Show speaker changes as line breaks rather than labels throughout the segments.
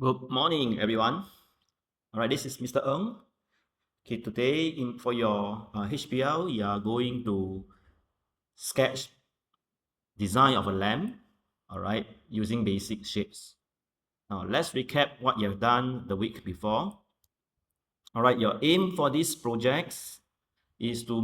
Good morning, everyone. All right, this is Mr. Ng. Okay, today for your HPL, you are going to sketch design of a lamp. All right, using basic shapes. Now let's recap what you have done the week before. All right, your aim for these projects is to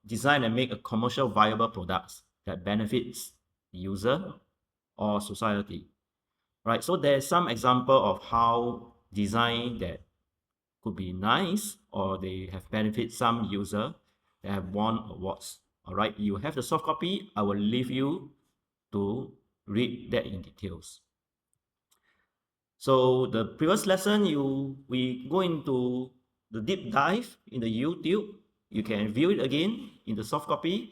design and make a commercial viable products that benefits the user or society. Right, so there's some example of how design that could be nice or they have benefit some user that have won awards. All right, you have the soft copy. I will leave you to read that in details. So the previous lesson, we go into the deep dive in the YouTube. You can view it again in the soft copy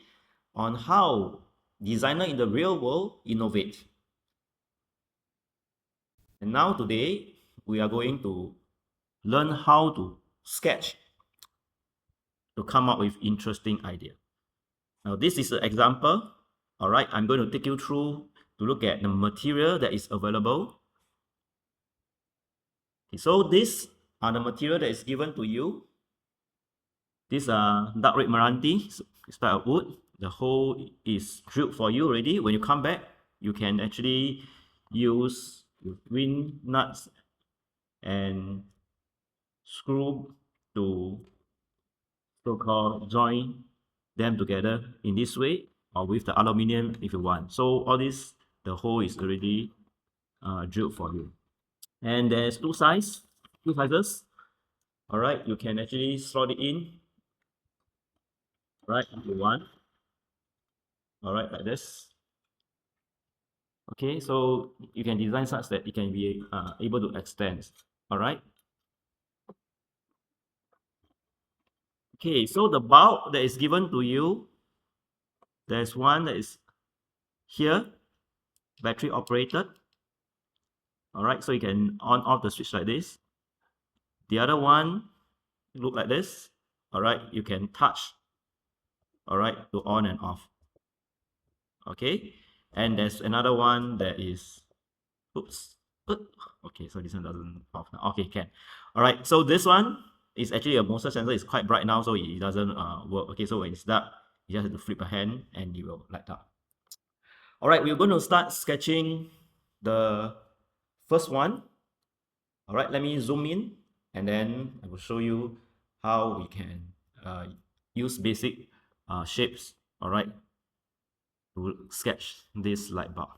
on how designer in the real world innovate. And now today, we are going to learn how to sketch to come up with interesting idea. Now this is an example. All right, I'm going to take you through to look at the material that is available. Okay, so these are the material that is given to you. These are dark red Meranti, it's type of wood. The hole is drilled for you already. When you come back, you can actually use green nuts and screw to so-called join them together in this way or with the aluminium if you want. So all this, the hole is already drilled for you. And there's two sizes. All right, you can actually slot it in, right, if you want. All right, like this. Okay, so you can design such that it can be able to extend. All right. Okay, so the bulb that is given to you, there's one that is here, battery operated. All right, so you can on off the switch like this. The other one look like this. All right, you can touch. All right, to on and off. Okay, and there's another one that is, oops, okay, so this one doesn't off now. Okay, can. All right, so this one is actually a motion sensor. It's quite bright now, so it doesn't work. Okay, so when it's dark, you just have to flip a hand and it will light up. All right, we're going to start sketching the first one. All right, let me zoom in and then I will show you how we can use basic shapes, all right, to sketch this light bulb.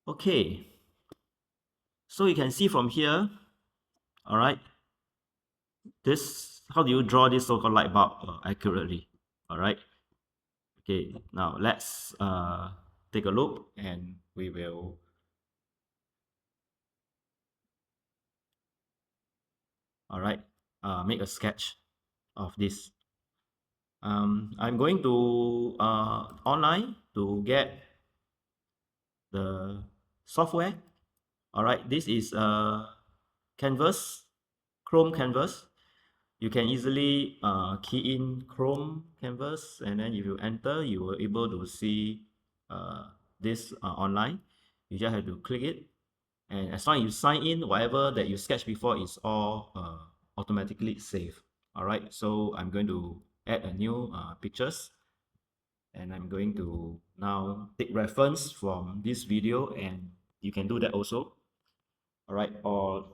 Okay, so you can see from here, all right, this, how do you draw this so-called light bulb accurately, all right? Okay, now let's take a look and we will all right, make a sketch of this. I'm going to online to get the software. All right, this is Canvas, Chrome Canvas. You can easily key in Chrome Canvas, and then if you enter, you will able to see this online. You just have to click it, and as long as you sign in, whatever that you sketched before is all automatically saved. All right, so I'm going to add a new pictures, and I'm going to now take reference from this video, and you can do that also. All right, or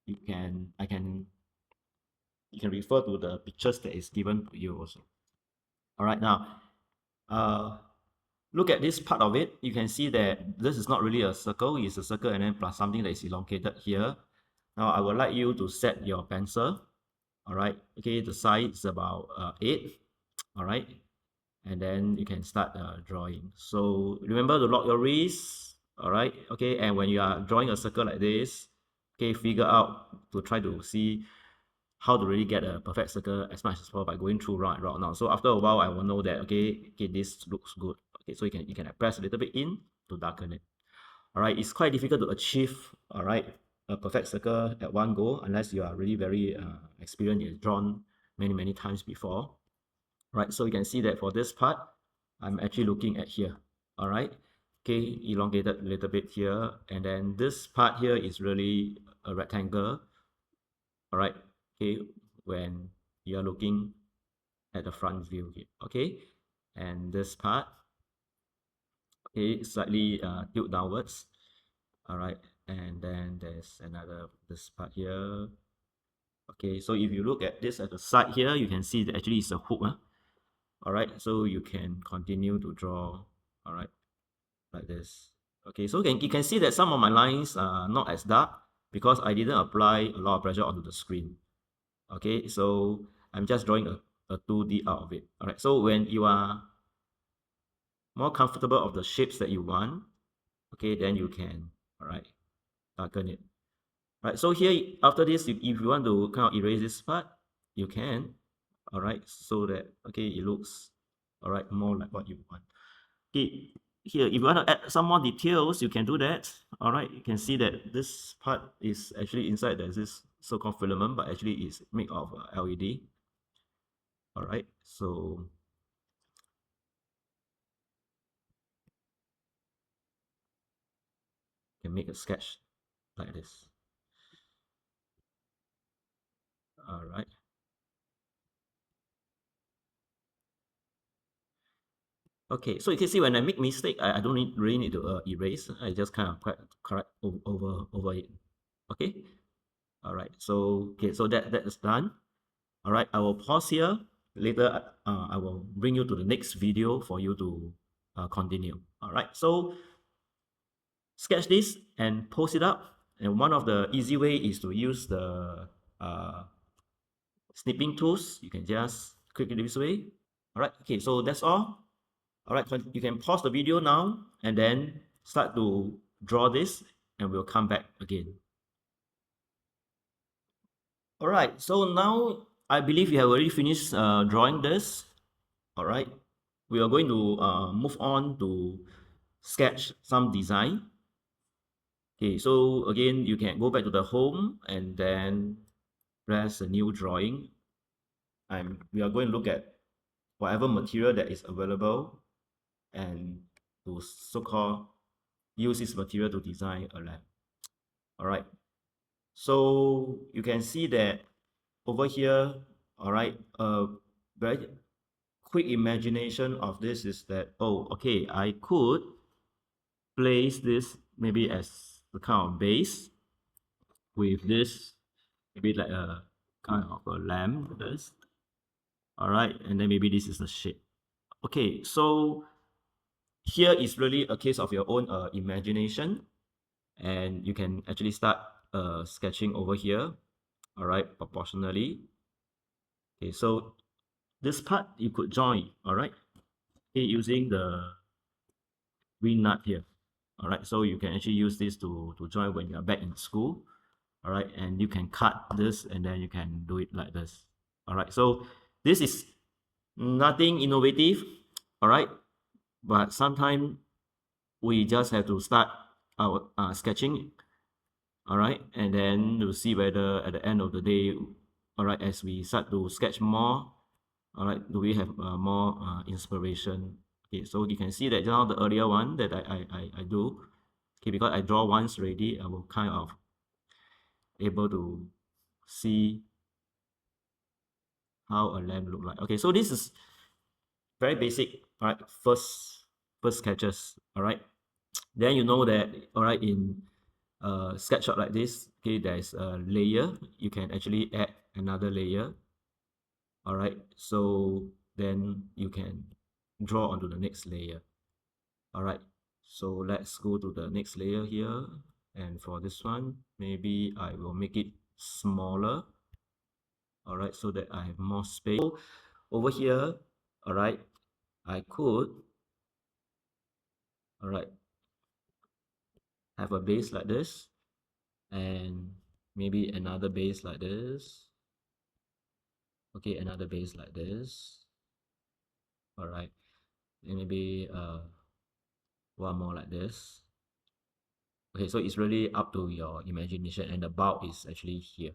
you can refer to the pictures that is given to you also. All right, now look at this part of it. You can see that this is not really a circle. It's a circle and then plus something that is elongated here. Now I would like you to set your pencil. All right, okay, the size is about 8. All right, and then you can start drawing. So remember to lock your wrist. All right, okay, and when you are drawing a circle like this, okay, figure out to try to see how to really get a perfect circle as much as possible by going through round and round. Now, so after a while, I will know that okay, this looks good. Okay, so you can press a little bit in to darken it. All right, it's quite difficult to achieve, all right, a perfect circle at one go unless you are really very experienced. You've drawn many times before. Right, so you can see that for this part, I'm actually looking at here. all right. Okay, elongated a little bit here, and then this part here is really a rectangle, all right. Okay, when you are looking at the front view here, okay, and this part, okay, slightly tilt downwards, all right, and then there's another this part here. Okay, so if you look at this at the side here, you can see that actually it's a hook, huh? All right, so you can continue to draw, all right, like this. Okay, so you can see that some of my lines are not as dark because I didn't apply a lot of pressure onto the screen. Okay, so I'm just drawing a 2D out of it. All right, so when you are more comfortable of the shapes that you want, okay, then you can, all right, darken it. All right, so here, after this, if you want to kind of erase this part, you can, all right, so that, okay, it looks, all right, more like what you want. Okay, here, if you want to add some more details, you can do that. All right, you can see that this part is actually inside, there's this so-called filament, but actually it's made of LED. All right, so you can make a sketch like this. All right. Okay, so you can see when I make mistake, I don't really need to erase. I just kind of correct over it. Okay. All right. So okay, so that is done. All right. I will pause here. Later, I will bring you to the next video for you to continue. All right. So sketch this and post it up. And one of the easy way is to use the uh, snipping tools. You can just click it this way. All right. Okay. So that's all. All right, you can pause the video now and then start to draw this and we'll come back again. All right, so now I believe you have already finished drawing this. All right, we are going to move on to sketch some design. Okay, so again, you can go back to the home and then press a new drawing. We are going to look at whatever material that is available and to so-called use this material to design a lamp. All right, so you can see that over here, all right, a very quick imagination of this is that, oh, okay, I could place this maybe as a kind of base with this, maybe like a kind of a lamp, this, all right, and then maybe this is the shape. Okay, so here is really a case of your own imagination, and you can actually start sketching over here, all right, proportionally. Okay, so this part you could join, all right, using the green nut here. All right, so you can actually use this to join when you're back in school. All right, and you can cut this and then you can do it like this. All right, so this is nothing innovative. All right, but sometimes we just have to start our sketching. All right, and then we'll see whether at the end of the day, all right, as we start to sketch more, all right, do we have more inspiration? Okay, so you can see that now the earlier one that I do, okay, because I draw once already, I will kind of able to see how a lamp look like. Okay, so this is very basic, all right, first sketches, all right. Then you know that, all right, in SketchUp like this, okay, there's a layer. You can actually add another layer, all right, so then you can draw onto the next layer. All right, so let's go to the next layer here, and for this one maybe I will make it smaller, all right, so that I have more space. So over here, all right, I could, all right, have a base like this and maybe another base like this. Okay, another base like this. All right, and maybe one more like this. Okay, so it's really up to your imagination, and the bulb is actually here.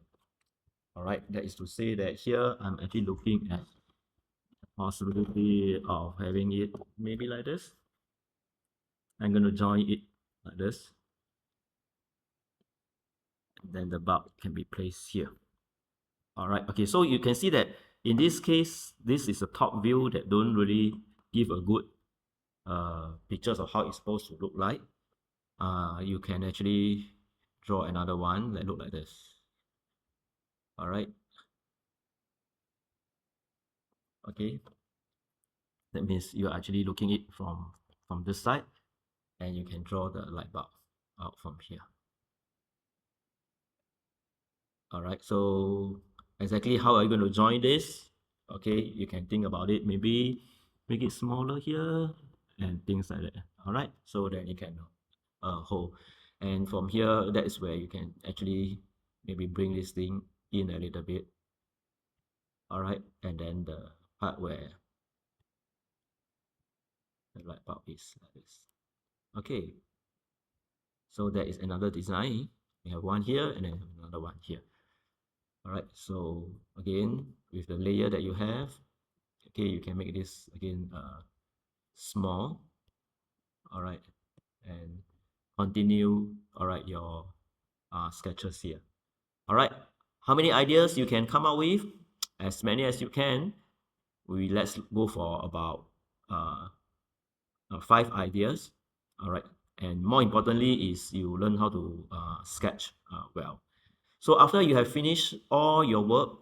All right, that is to say that here I'm actually looking at the possibility of having it maybe like this. I'm going to join it like this. And then the bulb can be placed here. All right. Okay. So you can see that in this case, this is a top view that don't really give a good pictures of how it's supposed to look like. You can actually draw another one that look like this. All right. Okay. That means you're actually looking it from this side, and you can draw the light bulb out from here. All right. So exactly how are you going to join this? Okay, you can think about it. Maybe make it smaller here and things like that. All right. So then you can hold, and from here that is where you can actually maybe bring this thing in a little bit. All right, and then the part where the light bulb is like this. Okay, so that is another design. We have one here and then another one here. All right, so again with the layer that you have, okay, you can make this again small. All right, and continue. All right, your sketches here. All right, how many ideas you can come up with? As many as you can. Let's go for about 5 ideas. All right, and more importantly is you learn how to sketch well. So after you have finished all your work,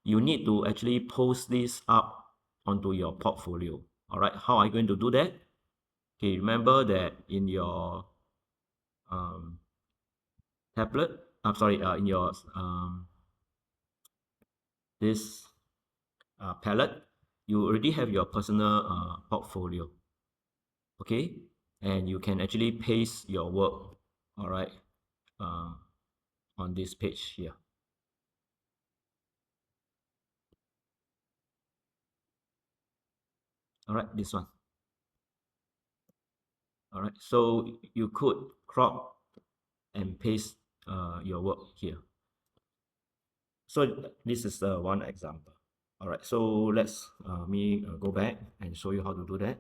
you need to actually post this up onto your portfolio. All right, how are you going to do that? Okay, remember that in your um, tablet, I'm sorry, in your this palette, you already have your personal portfolio. Okay, and you can actually paste your work, all right, on this page here. All right, this one. All right, so you could crop and paste your work here. So this is one example. All right, so let's me go back and show you how to do that.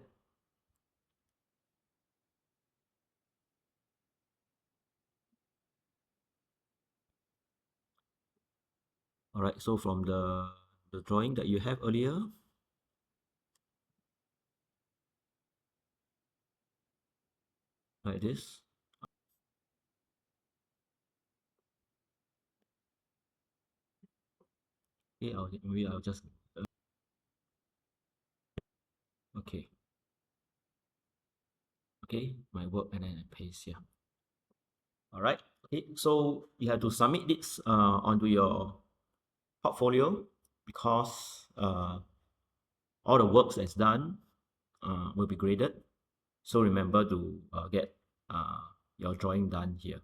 All right, so from the drawing that you have earlier, like this. Okay, maybe I'll just okay, my work, and then I paste here. All right, okay, so you have to submit this onto your portfolio because all the works that's done will be graded. So remember to get your drawing done here.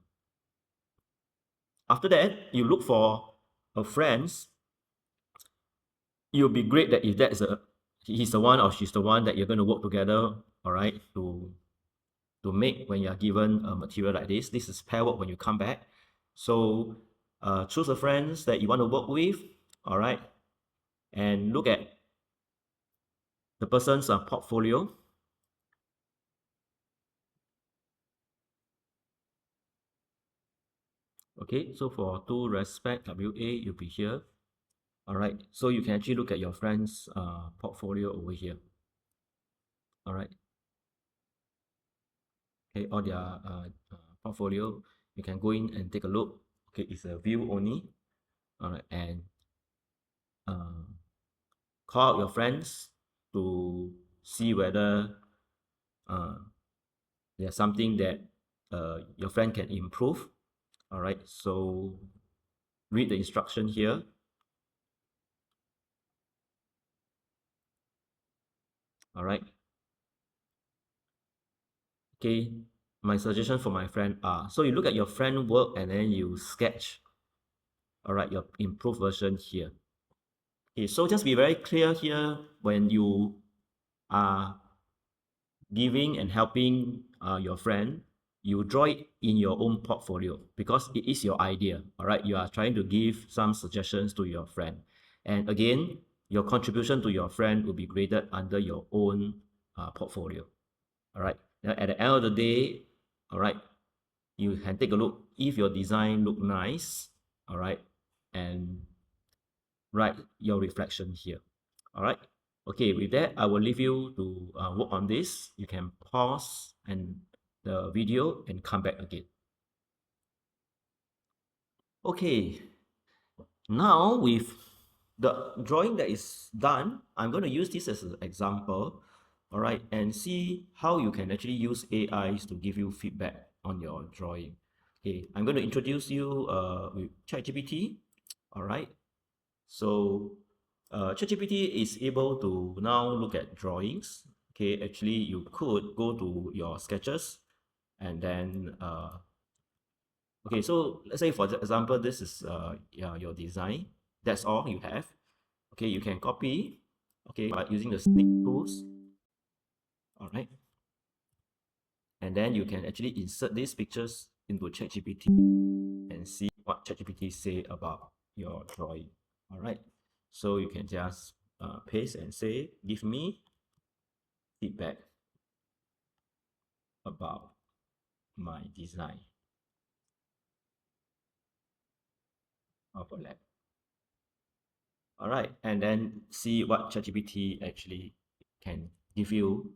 After that, you look for a friends. It will be great that if that's he's the one or she's the one that you're going to work together, all right, to make when you are given a material like this. This is pair work when you come back. So choose a friends that you want to work with, all right, and look at the person's portfolio. Okay, so for to respect WA, you'll be here. All right, so you can actually look at your friend's portfolio over here. All right, okay, all their portfolio, you can go in and take a look. Okay, it's a view only. All right, and call out your friends to see whether there's something that your friend can improve. All right, so read the instruction here. All right, okay, my suggestion for my friend are, so you look at your friend work and then you sketch, all right, your improved version here. Okay, so just be very clear here when you are giving and helping your friend, you draw it in your own portfolio because it is your idea. All right, you are trying to give some suggestions to your friend, and again, your contribution to your friend will be graded under your own portfolio. All right, at the end of the day, all right, you can take a look if your design look nice, all right, and write your reflection here. All right. Okay, with that, I will leave you to work on this. You can pause and the video and come back again. Okay, now with the drawing that is done, I'm going to use this as an example, all right, and see how you can actually use AIs to give you feedback on your drawing. Okay, I'm going to introduce you with ChatGPT, all right. So ChatGPT is able to now look at drawings. Okay, actually you could go to your sketches and then okay, so let's say for example, this is yeah, your design. That's all you have. Okay, you can copy, okay, by using the snip tools. All right. And then you can actually insert these pictures into ChatGPT and see what ChatGPT say about your drawing. All right. So you can just paste and say, give me feedback about my design of a lab. All right, and then see what ChatGPT actually can give you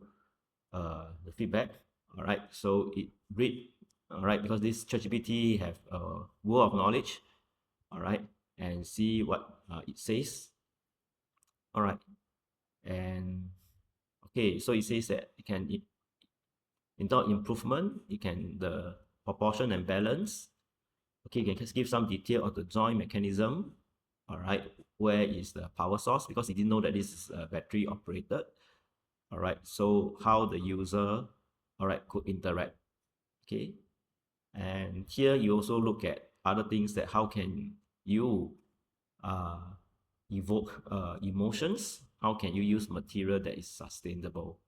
the feedback. All right, so it read, all right, because this ChatGPT have a world of knowledge. All right, and see what it says. All right, and okay, so it says that it can in terms of improvement, it can the proportion and balance. Okay, you can just give some detail of the joint mechanism. All right, where is the power source? Because you didn't know that this is battery operated. All right, so how the user, all right, could interact. Okay, and here you also look at other things that how can you uh, evoke emotions? How can you use material that is sustainable?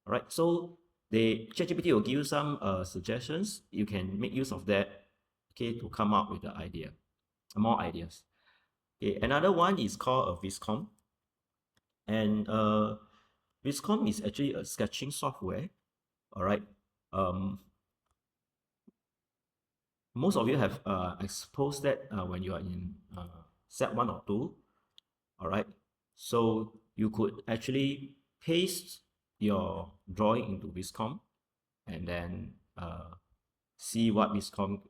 All right, so the ChatGPT will give you some suggestions. You can make use of that, okay, to come up with the idea, more ideas. Okay, another one is called a Viscom, and Viscom is actually a sketching software. All right, um, most of you have exposed that when you are in set 1 or 2. All right, so you could actually paste your drawing into Viscom and then see what Viscom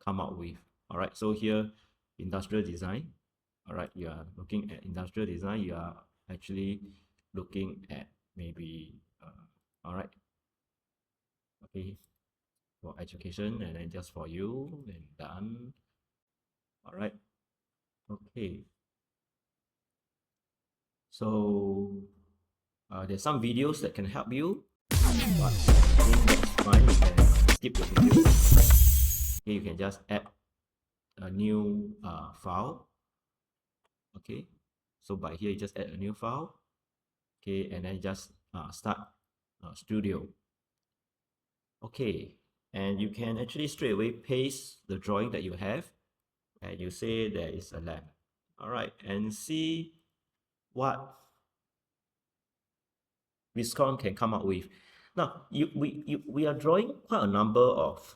come out with. All right, so here industrial design. All right, you are looking at industrial design, you are actually looking at maybe all right, okay, for education, and then just for you, and done. All right, okay, so there's some videos that can help you, but I think that's fine. You can skip the video. Okay, you can just add a new file. Okay, so by here you just add a new file. Okay, and then just start studio. Okay, and you can actually straight away paste the drawing that you have, and you say there is a lamp. All right, and see what Viscom can come up with. Now, we are drawing quite a number of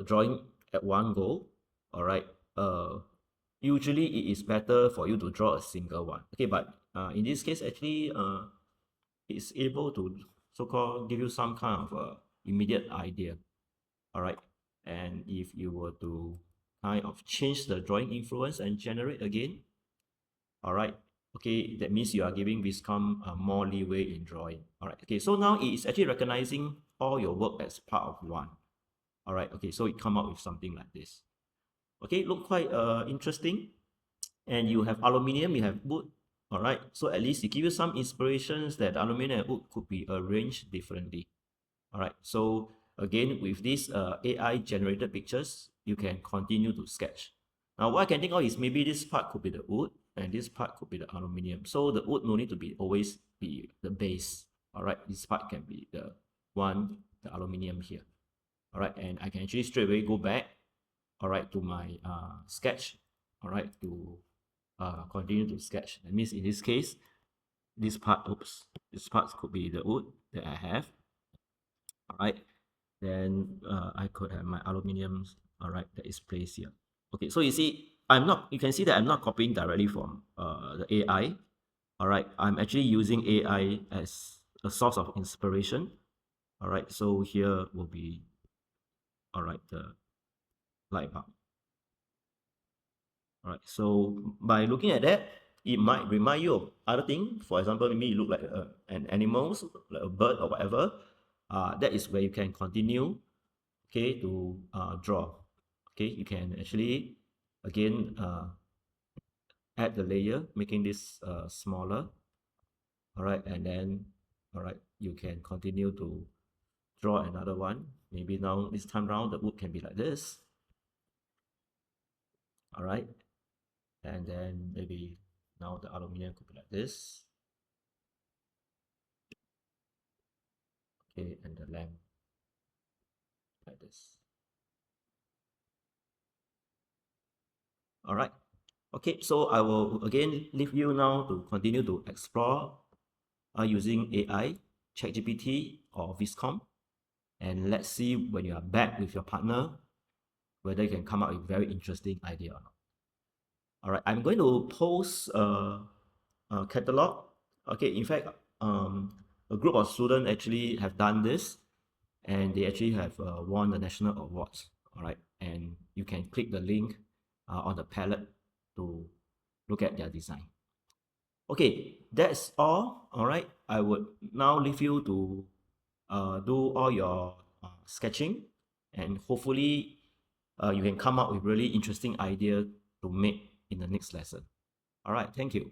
drawing at one go. All right. Usually it is better for you to draw a single one. Okay, but in this case, actually, it's able to so-called give you some kind of immediate idea. All right. And if you were to kind of change the drawing influence and generate again, all right, okay, that means you are giving Viscom more leeway in drawing. All right, okay, so now it is actually recognizing all your work as part of one. All right, okay, so it come up with something like this. Okay, look quite interesting. And you have aluminium, you have wood. All right, so at least it give you some inspirations that aluminium and wood could be arranged differently. All right, so again, with these AI generated pictures, you can continue to sketch. Now, what I can think of is maybe this part could be the wood and this part could be the aluminium. So the wood no need to be always be the base. All right, this part can be the one, the aluminium here. All right, and I can actually straight away go back, all right, to my sketch, all right, to continue to sketch. That means in this case, this part, oops, this part could be the wood that I have. right? Then I could have my aluminium, all right, that is placed here. Okay, so you see, you can see that I'm not copying directly from the AI, all right? I'm actually using AI as a source of inspiration, all right? So here will be, all right, the light bulb. All right, so by looking at that, it might remind you of other things. For example, maybe you look like an animal, like a bird or whatever. That is where you can continue, okay, to draw. Okay, you can actually, again, add the layer, making this smaller. All right, and then, all right, you can continue to draw another one. Maybe now, this time round, the wood can be like this. All right, and then maybe now the aluminum could be like this. Okay, and the lamp like this. All right. Okay, so I will again leave you now to continue to explore using AI, ChatGPT or Viscom, and let's see when you are back with your partner whether you can come up with very interesting idea or not. All right, I'm going to post a catalog. Okay, in fact, a group of students actually have done this, and they actually have won the national awards. All right, and you can click the link on the palette to look at their design. Okay, that's all. All right, I would now leave you to do all your sketching, and hopefully you can come up with really interesting idea to make in the next lesson. All right, thank you.